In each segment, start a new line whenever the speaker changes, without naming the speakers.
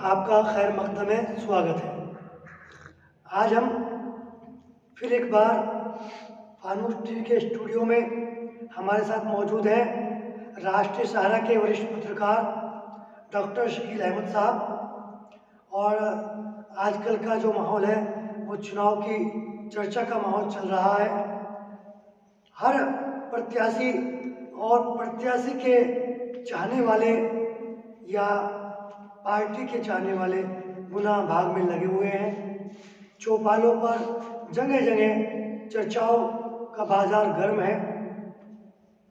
आपका खैर मकदम है, स्वागत है। आज हम फिर एक बार फानूस टीवी के स्टूडियो में हमारे साथ मौजूद हैं राष्ट्रीय सहारा के वरिष्ठ पत्रकार डॉक्टर शकील अहमद साहब। और आजकल का जो माहौल है वो चुनाव की चर्चा का माहौल चल रहा है। हर प्रत्याशी और प्रत्याशी के चाहने वाले या पार्टी के चाहने वाले गुनाह भाग में लगे हुए हैं। चौपालों पर जगह जगह चर्चाओं का बाजार गर्म है,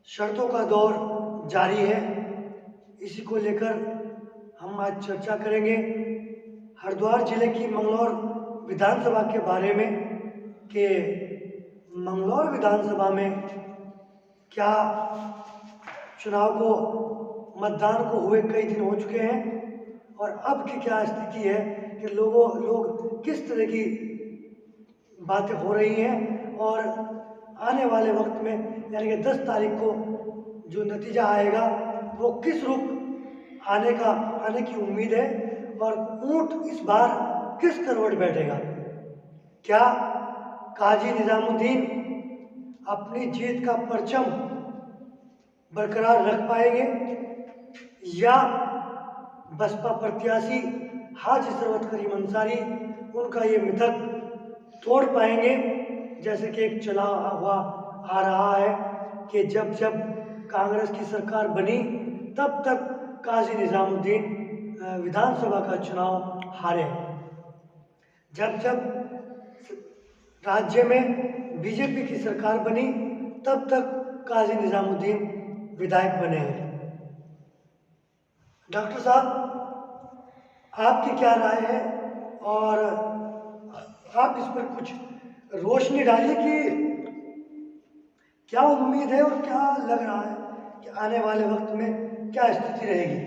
शर्तों का दौर जारी है। इसी को लेकर हम आज चर्चा करेंगे हरिद्वार जिले की मंगलौर विधानसभा के बारे में कि मंगलौर विधानसभा में क्या चुनाव को मतदान को हुए कई दिन हो चुके हैं और अब की क्या स्थिति है कि लोग किस तरह की बातें हो रही हैं और आने वाले वक्त में यानी कि 10 तारीख को जो नतीजा आएगा वो किस रुख आने की उम्मीद है और ऊंट इस बार किस करवट बैठेगा। क्या काजी निजामुद्दीन अपनी जीत का परचम बरकरार रख पाएंगे या बसपा प्रत्याशी हाजी सरवत करीम अंसारी उनका ये मिथक तोड़ पाएंगे, जैसे कि एक चला हुआ आ रहा है कि जब जब कांग्रेस की सरकार बनी तब तक काजी निजामुद्दीन विधानसभा का चुनाव हारे। जब जब राज्य में बीजेपी की सरकार बनी तब तक काजी निजामुद्दीन विधायक बने हैं। डॉक्टर साहब, आपकी क्या राय है और आप इस पर कुछ रोशनी डालिए कि क्या उम्मीद है और क्या लग रहा है कि आने वाले वक्त में क्या स्थिति रहेगी।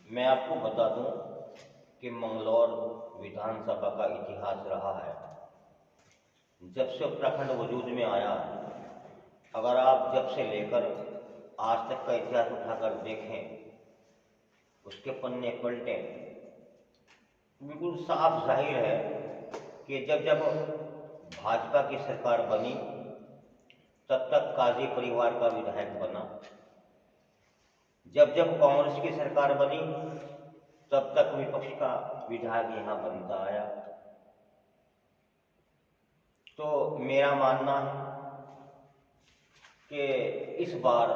मैं आपको बता दूं कि मंगलौर विधानसभा का इतिहास रहा है जब से उत्तराखंड वजूद में आया। अगर आप जब से लेकर आज तक का इतिहास उठाकर देखें, उसके पन्ने पलटें, बिल्कुल साफ जाहिर है कि जब जब भाजपा की सरकार बनी तब तक काजी परिवार का विधायक बना, जब जब कांग्रेस की सरकार बनी तब तक विपक्ष का विधायक यहाँ बनता आया। तो मेरा मानना है कि इस बार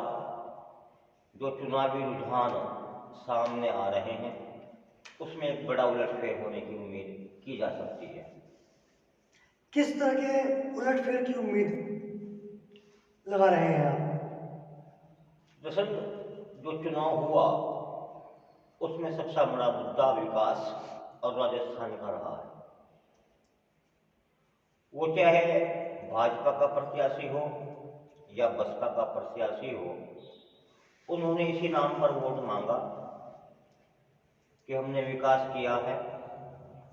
जो चुनावी रुझान सामने आ रहे हैं उसमें एक बड़ा उलटफेर होने की उम्मीद की जा सकती है।
किस तरह के उलटफेर की उम्मीद लगा रहे हैं आप?
दरअसल जो चुनाव हुआ उसमें सबसे बड़ा मुद्दा विकास और राजस्थान का रहा है। वो चाहे भाजपा का प्रत्याशी हो या बसपा का प्रत्याशी हो, उन्होंने इसी नाम पर वोट मांगा कि हमने विकास किया है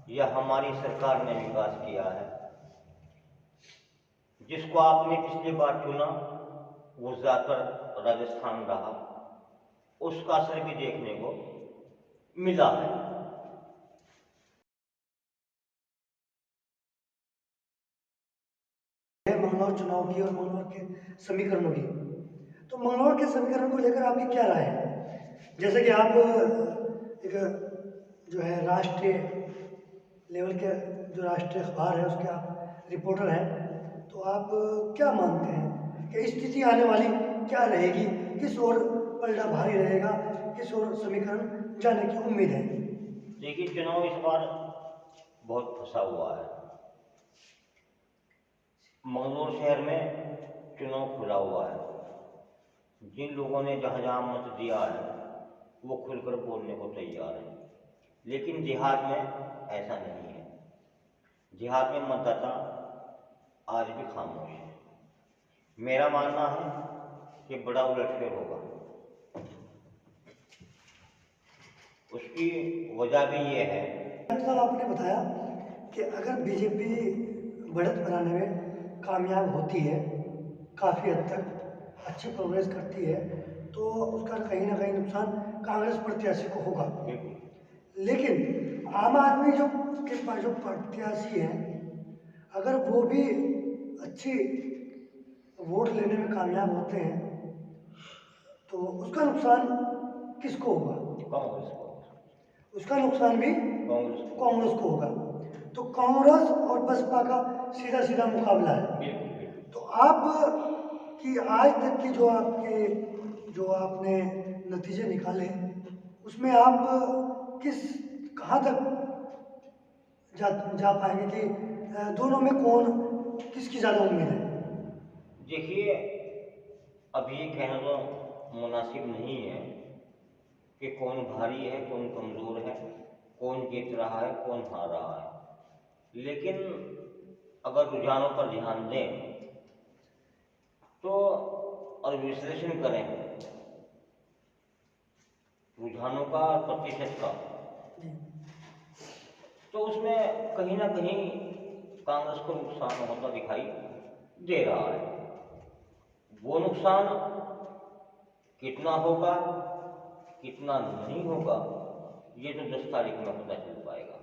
या हमारी सरकार ने विकास किया है। जिसको आपने पिछली बार चुना वो ज्यादातर राजस्थान रहा, उसका असर भी देखने को मिला है।
मंगलौर चुनाव की और मंगलौर के समीकरणों की, तो मंगलौर के समीकरण को लेकर आपकी क्या राय है? जैसे कि आप एक जो है राष्ट्रीय लेवल के जो राष्ट्रीय अखबार है उसके आप रिपोर्टर हैं, तो आप क्या मानते हैं कि स्थिति आने वाली क्या रहेगी, किस ओर पलड़ा भारी रहेगा, किस ओर समीकरण जाने की उम्मीद है?
देखिए, चुनाव इस बार बहुत फंसा हुआ है। मंगलौर शहर में चुनाव खुला हुआ है। जिन लोगों ने जहाँ जहाँ मत दिया है वो खुलकर बोलने को तैयार है, लेकिन देहात में ऐसा नहीं है। देहात में मतदाता आज भी खामोश है। मेरा मानना है कि बड़ा उलटफेर होगा। उसकी वजह भी ये है,
मतलब आपने बताया कि अगर बीजेपी बढ़त बनाने में कामयाब होती है, काफ़ी हद तक अच्छी प्रोग्रेस करती है, तो उसका कहीं ना कहीं नुकसान कांग्रेस प्रत्याशी को होगा। लेकिन आम आदमी के पास जो प्रत्याशी हैं, अगर वो भी अच्छी वोट लेने में कामयाब होते हैं तो उसका नुकसान किसको होगा?
कांग्रेस को।
उसका नुकसान भी कांग्रेस को होगा। तो कांग्रेस और बसपा का सीधा सीधा मुकाबला है। तो आप कि आज तक की जो आपने नतीजे निकाले, उसमें आप कहाँ तक जा पाएंगे कि दोनों में किसकी ज़्यादा उम्मीद है?
देखिए, अब ये कहना तो मुनासिब नहीं है कि कौन भारी है, कौन कमज़ोर है, कौन जीत रहा है, कौन हार रहा है। लेकिन अगर रुझानों पर ध्यान दें तो और विश्लेषण करें रुझानों का और प्रतिशत का, तो उसमें कहीं ना कहीं कांग्रेस को नुकसान होता दिखाई दे रहा है। वो नुकसान कितना होगा, कितना नहीं होगा, ये तो 10 तारीख में पता चल पाएगा।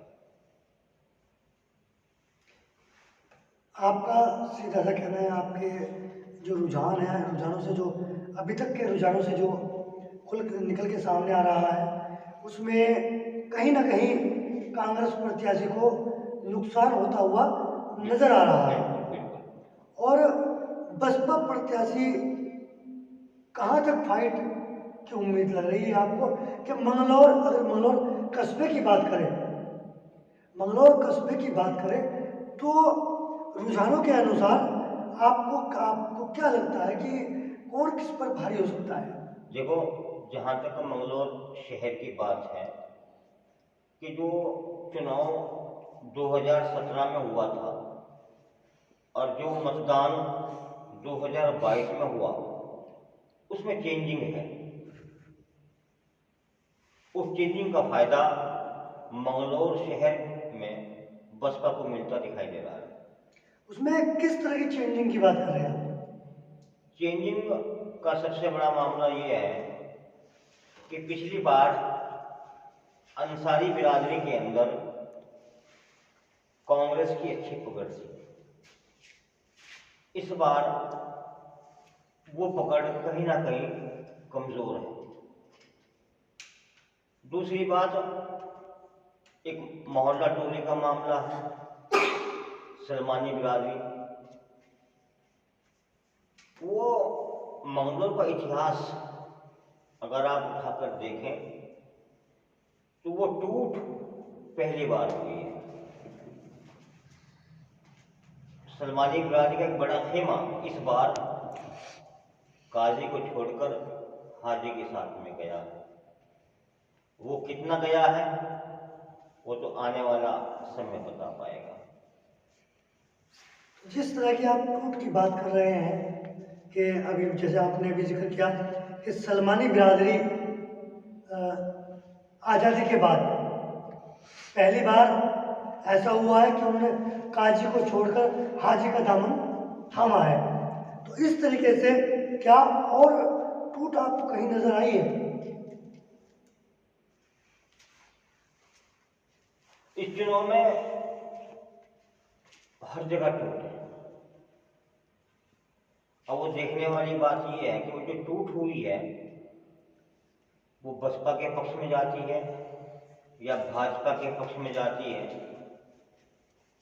आपका सीधा सा कहना है, आपके जो रुझान है, रुझानों से जो अभी तक के रुझानों से जो निकल के सामने आ रहा है, उसमें कहीं ना कहीं कांग्रेस प्रत्याशी को नुकसान होता हुआ नजर आ रहा है। और बसपा प्रत्याशी कहाँ तक फाइट की उम्मीद लग रही है आपको? कि अगर मंगलौर कस्बे की बात करें, तो रुझानों के अनुसार आपको क्या लगता है कि कौन किस पर भारी हो सकता है?
देखो, जहाँ तक मंगलौर शहर की बात है कि जो चुनाव 2017 में हुआ था और जो मतदान 2022 में हुआ, उसमें चेंजिंग है। उस चेंजिंग का फायदा मंगलौर शहर में बसपा को मिलता दिखाई दे रहा है।
उसमें किस तरह की चेंजिंग की बात कर रहे हैं आप?
चेंजिंग का सबसे बड़ा मामला ये है कि पिछली बार अंसारी बिरादरी के अंदर कांग्रेस की अच्छी पकड़ थी। इस बार वो पकड़ कहीं ना कहीं कमजोर है। दूसरी बात, एक मोहल्ला टोली का मामला है, सलमानी बिरादरी। वो मंगलौर का इतिहास अगर आप उठाकर देखें तो वो टूट पहली बार हुई है। सलमानी बिरादरी का एक बड़ा खेमा इस बार काजी को छोड़कर हाजी के साथ में गया है। वो कितना गया है वो तो आने वाला समय बता पाएगा।
जिस तरह की आप टूट की बात कर रहे हैं कि अभी जैसे आपने अभी जिक्र किया कि सलमानी बिरादरी आज़ादी के बाद पहली बार ऐसा हुआ है कि उन्होंने काजी को छोड़कर हाजी का दामन थामा है। तो इस तरीके से क्या और टूट आपको कहीं नजर आई है?
इस चुनाव में हर जगह टूट है। अब वो देखने वाली बात ये है कि वो जो टूट हुई है वो बसपा के पक्ष में जाती है या भाजपा के पक्ष में जाती है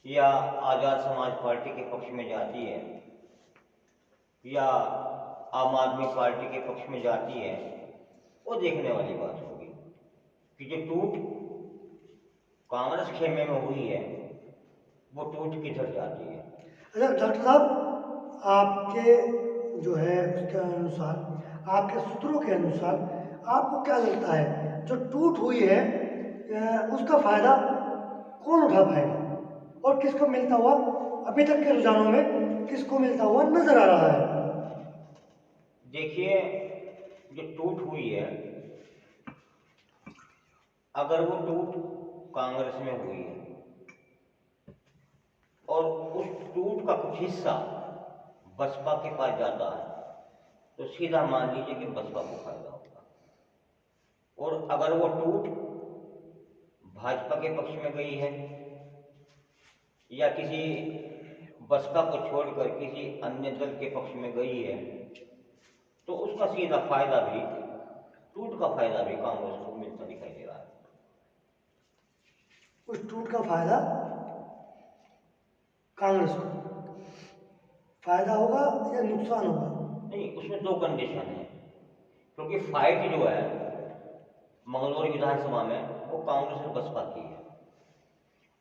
या आज़ाद समाज पार्टी के पक्ष में जाती है या आम आदमी पार्टी के पक्ष में जाती है। वो देखने वाली बात होगी कि जो टूट कांग्रेस खेमे में हुई है वो टूट किधर जाती है।
अच्छा डॉक्टर साहब, आपके जो है उसके अनुसार, आपके सूत्रों के अनुसार आपको क्या लगता है जो टूट हुई है उसका फायदा कौन उठा पाएगा और किसको मिलता हुआ, अभी तक के रुझानों में किसको मिलता हुआ नजर आ रहा है?
देखिए, जो टूट हुई है, अगर वो टूट कांग्रेस में हुई है और उस टूट का कुछ हिस्सा बसपा के पास जाता है तो सीधा मान लीजिए कि बसपा को फायदा होगा। और अगर वो टूट भाजपा के पक्ष में गई है या किसी बसपा को छोड़कर किसी अन्य दल के पक्ष में गई है, तो उसका सीधा फायदा भी, टूट का फायदा भी कांग्रेस को मिलता दिखाई दे रहा है।
उस टूट का फायदा कांग्रेस को फायदा होगा या नुकसान होगा?
नहीं, उसमें दो कंडीशन है, क्योंकि फाइट जो है मंगलौर विधानसभा में वो कांग्रेस और बसपा की है।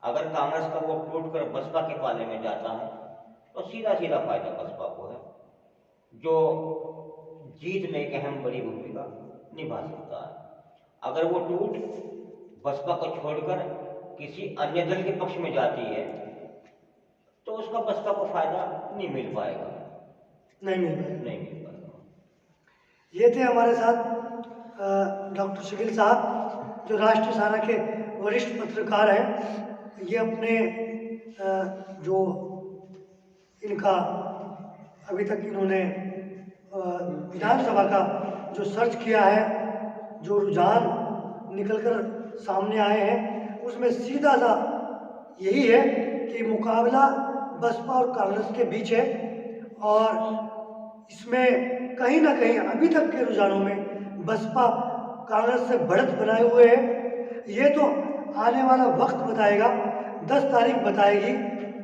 अगर कांग्रेस का वोट टूटकर बसपा के पाले में जाता है तो सीधा सीधा फायदा बसपा को है, जो जीत में एक अहम बड़ी भूमिका निभा सकता है। अगर वो टूट बसपा को छोड़कर किसी अन्य दल के पक्ष में जाती है तो उसका बसपा को फायदा नहीं मिल पाएगा।
नहीं मिल पाएगा।
नहीं मिल पाएगा।
ये थे हमारे साथ डॉक्टर शकील साहब, जो राष्ट्रीय सहारा के वरिष्ठ पत्रकार हैं। ये अपने जो इनका अभी तक इन्होंने विधानसभा का जो सर्च किया है, जो रुझान निकलकर सामने आए हैं, उसमें सीधा सा यही है कि मुकाबला बसपा और कांग्रेस के बीच है और इसमें कहीं ना कहीं अभी तक के रुझानों में बसपा कांग्रेस से बढ़त बनाए हुए है। ये तो आने वाला वक्त बताएगा, 10 तारीख बताएगी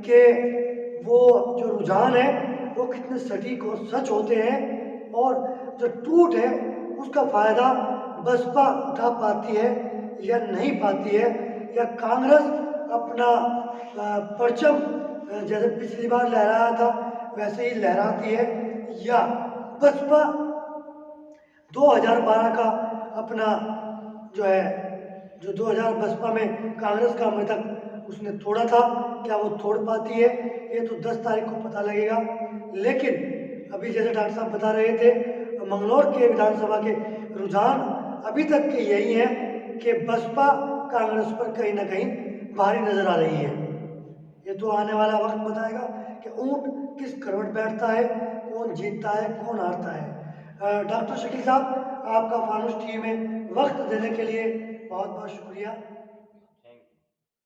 कि वो जो रुझान है वो कितने सटीक और सच होते हैं और जो टूट है उसका फायदा बसपा उठा पाती है या नहीं पाती है, या कांग्रेस अपना परचम जैसे पिछली बार लहराया था वैसे ही लहराती है, या बसपा 2012 का अपना जो है, जो 2000 बसपा में कांग्रेस का मृतक उसने तोड़ा था, क्या वो तोड़ पाती है? ये तो 10 तारीख को पता लगेगा। लेकिन अभी जैसे डॉक्टर साहब बता रहे थे, मंगलौर के विधानसभा के रुझान अभी तक के यही है कि बसपा कांग्रेस पर कहीं ना कहीं भारी नजर आ रही है। ये तो आने वाला वक्त बताएगा कि ऊंट किस करवट बैठता है, कौन जीतता है, कौन हारता है। डॉक्टर शकील साहब, आपका फानुस टीवी में वक्त देने के लिए बहुत बहुत शुक्रिया।